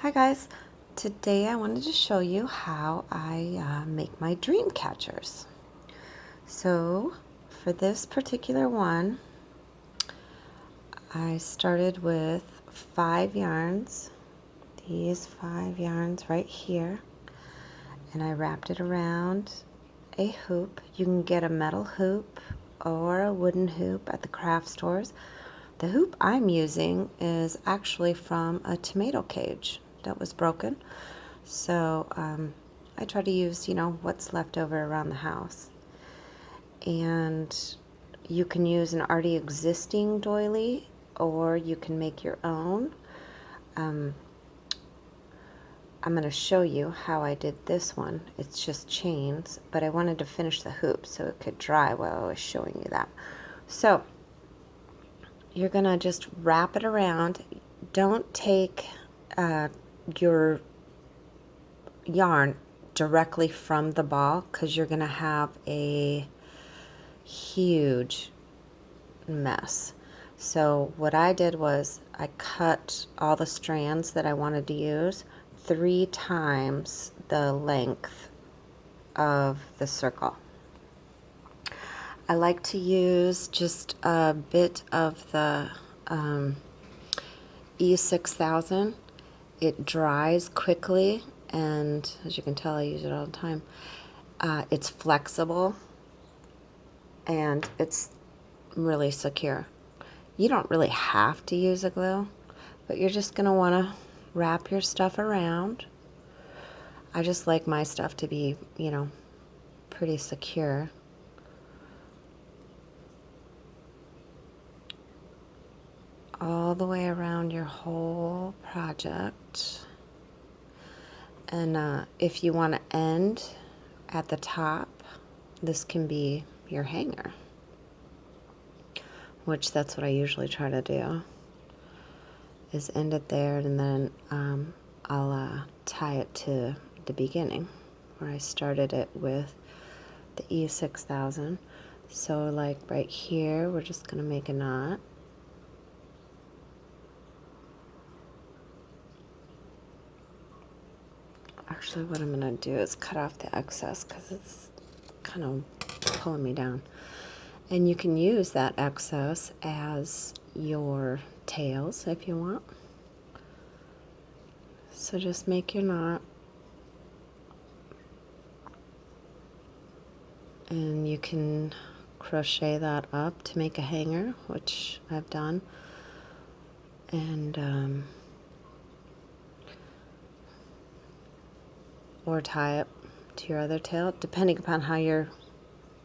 Hi guys, today I wanted to show you how I make my dream catchers. So for this particular one, I started with 5 yarns, these 5 yarns right here, and I wrapped it around a hoop. You can get a metal hoop or a wooden hoop at the craft stores. The hoop I'm using is actually from a tomato cage that was broken. So I try to use, what's left over around the house. And you can use an already existing doily or you can make your own. I'm going to show you how I did this one. It's just chains, but I wanted to finish the hoop so it could dry while I was showing you that. So you're going to just wrap it around. Don't take your yarn directly from the ball because you're going to have a huge mess. So what I did was I cut all the strands that I wanted to use 3 times the length of the circle. I like to use just a bit of the E6000. It dries quickly, and as you can tell, I use it all the time. It's flexible and it's really secure. You don't really have to use a glue, but you're just going to want to wrap your stuff around. I just like my stuff to be, pretty secure. All the way around your whole project. And if you want to end at the top, this can be your hanger, which that's what I usually try to do, is end it there, and then I'll tie it to the beginning where I started it with the E6000. So like right here, we're just going to make a knot. Actually, what I'm going to do is cut off the excess because it's kind of pulling me down. And you can use that excess as your tails if you want. So just make your knot. And you can crochet that up to make a hanger, which I've done. And or tie it to your other tail, depending upon how you're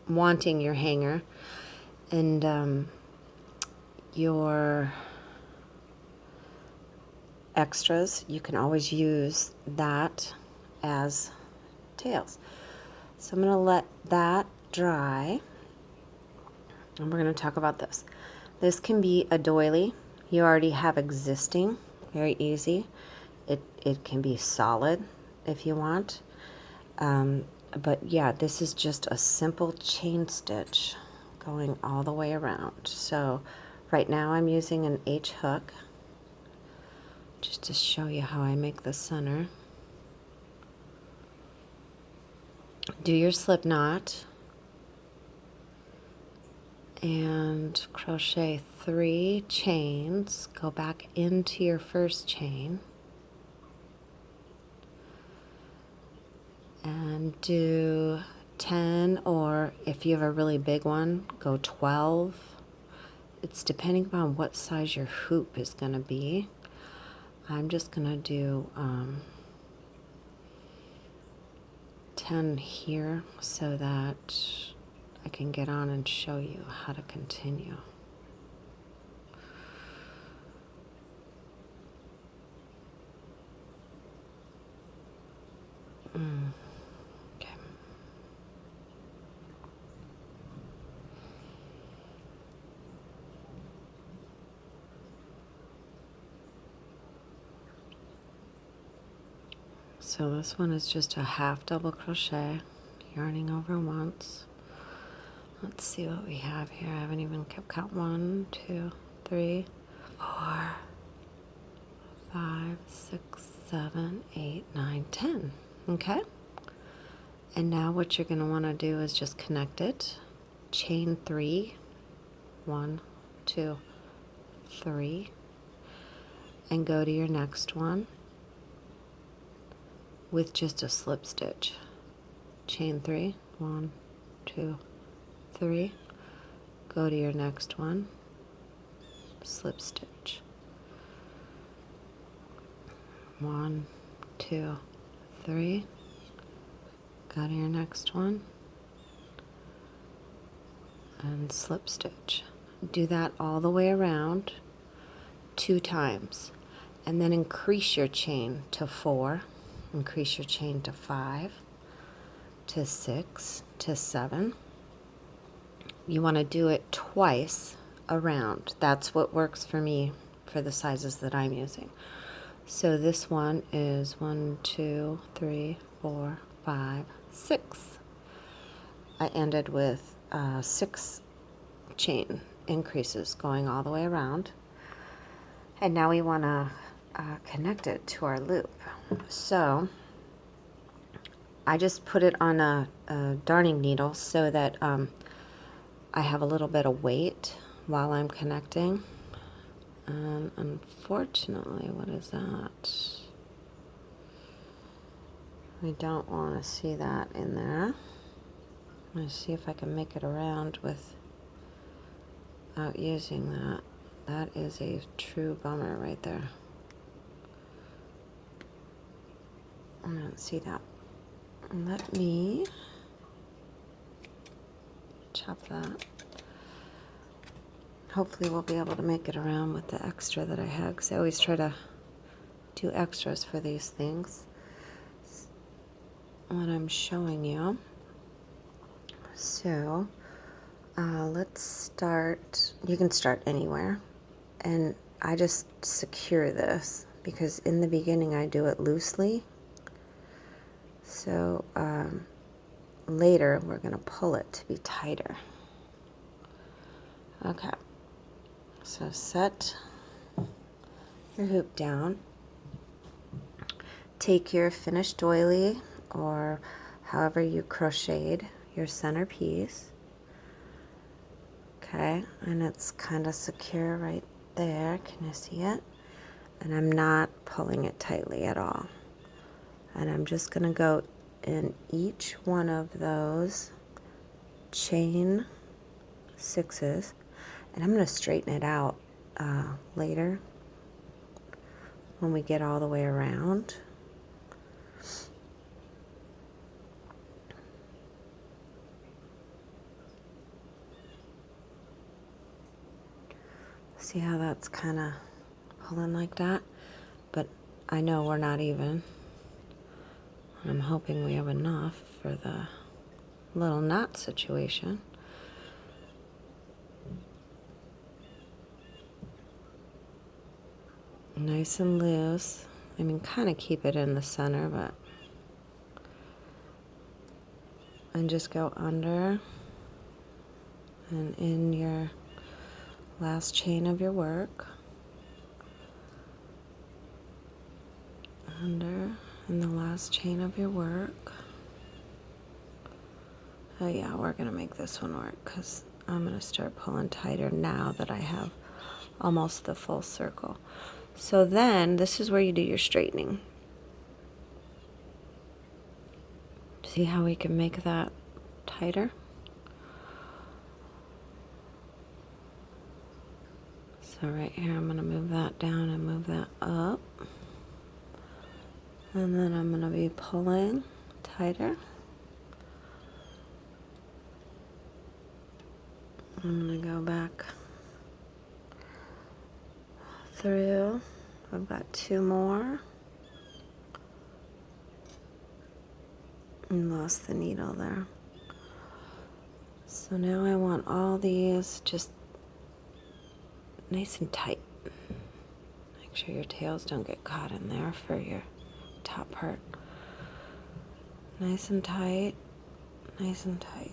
wanting your hanger. And your extras, you can always use that as tails. So I'm going to let that dry, and we're going to talk about this. This can be a doily you already have existing, very easy. It can be solid if you want. But yeah, this is just a simple chain stitch going all the way around. So right now I'm using an H hook just to show you how I make the center. Do your slip knot and crochet 3 chains. Go back into your first chain and do 10, or if you have a really big one, go 12. It's depending upon what size your hoop is going to be. I'm just going to do 10 here so that I can get on and show you how to continue. Okay. So this one is just a half double crochet, yarning over once. Let's see what we have here. I haven't even kept count. 1, 2, 3, 4, 5, 6, 7, 8, 9, 10. Okay? And now what you're going to want to do is just connect it. Chain 3. 1, 2, 3. And go to your next one with just a slip stitch. Chain 3. 1, 2, 3. Go to your next one. Slip stitch. 1, 2, 3. Go to your next one and slip stitch. Do that all the way around 2 times, and then increase your chain to 4, increase your chain to 5, to 6, to 7. You want to do it twice around. That's what works for me for the sizes that I'm using. So this one is 1, 2, 3, 4, 5, 6. I ended with 6 chain increases going all the way around. And now we want to connect it to our loop. So I just put it on a darning needle so that I have a little bit of weight while I'm connecting. Unfortunately, what is that? We don't want to see that in there. I'm going to see if I can make it around without using that. That is a true bummer right there. I don't see that. Let me chop that. Hopefully we'll be able to make it around with the extra that I had, because I always try to do extras for these things when I'm showing you. So let's start. You can start anywhere, and I just secure this because in the beginning I do it loosely. So later we're going to pull it to be tighter. Okay, so set your hoop down. Take your finished doily or however you crocheted your center piece. Okay, and it's kind of secure right there. Can you see it? And I'm not pulling it tightly at all. And I'm just going to go in each one of those chain 6s, and I'm going to straighten it out later when we get all the way around. See how that's kind of pulling like that? But I know we're not even. I'm hoping we have enough for the little knot situation. Nice and loose. I mean, kind of keep it in the center, but. And just go under and in your last chain of your work. Under in the last chain of your work. Oh yeah, we're going to make this one work because I'm going to start pulling tighter now that I have almost the full circle. So then this is where you do your straightening. See how we can make that tighter? So right here I'm going to move that down and move that up. And then I'm going to be pulling tighter. I'm going to go back through. I've got 2 more. And lost the needle there. So now I want all these just nice and tight. Make sure your tails don't get caught in there for your top part. Nice and tight, nice and tight.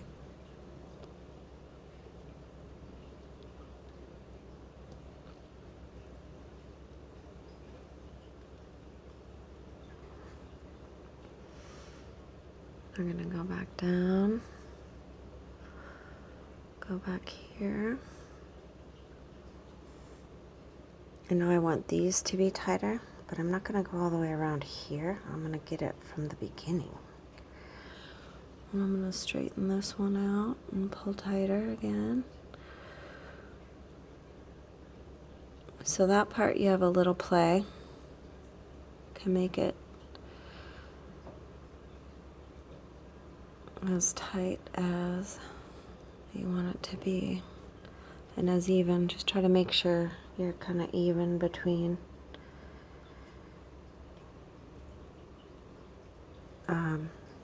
We're gonna go back down, go back here. I know I want these to be tighter, but I'm not gonna go all the way around here. I'm gonna get it from the beginning. And I'm gonna straighten this one out and pull tighter again. So that part you have a little play. Can make it as tight as you want it to be and as even. Just try to make sure you're kind of even between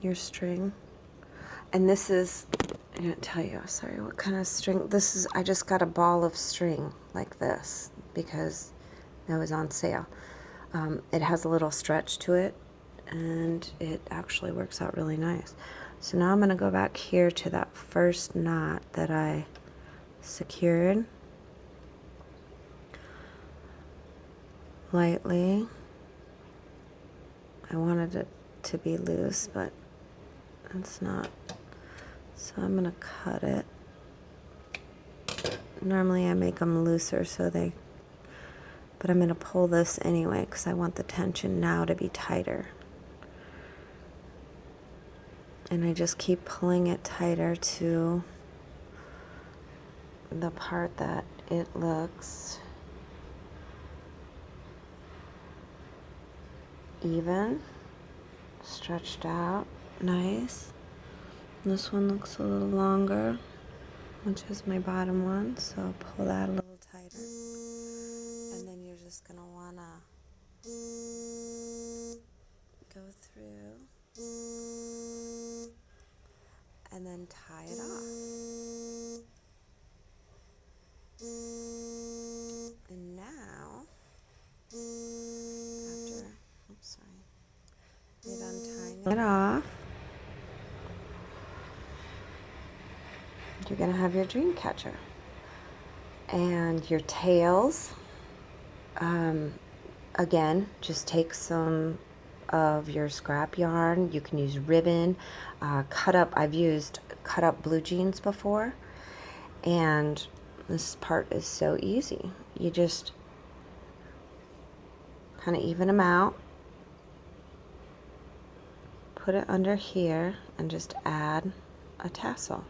your string. And this is, I didn't tell you, sorry, what kind of string. This is, I just got a ball of string like this because it was on sale. It has a little stretch to it and it actually works out really nice. So now I'm going to go back here to that first knot that I secured lightly. I wanted it to be loose, but it's not. So I'm going to cut it. Normally I make them looser so they, but I'm going to pull this anyway because I want the tension now to be tighter. And I just keep pulling it tighter to the part that it looks even, stretched out, nice. And this one looks a little longer, which is my bottom one, so I'll pull that a little tighter. And then you're just gonna wanna go through and then tie it off. And now, after, oops, sorry, get untying it off, you're gonna have your dream catcher. And your tails, again, just take some of your scrap yarn. You can use ribbon, cut up. I've used cut up blue jeans before, and this part is so easy. You just kind of even them out, put it under here, and just add a tassel.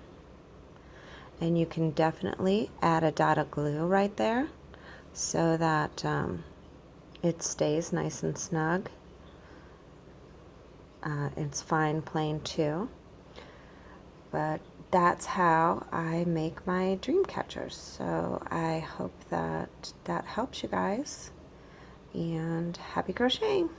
And you can definitely add a dot of glue right there so that it stays nice and snug. It's fine plain too, but that's how I make my dream catchers. So I hope that that helps you guys, and happy crocheting.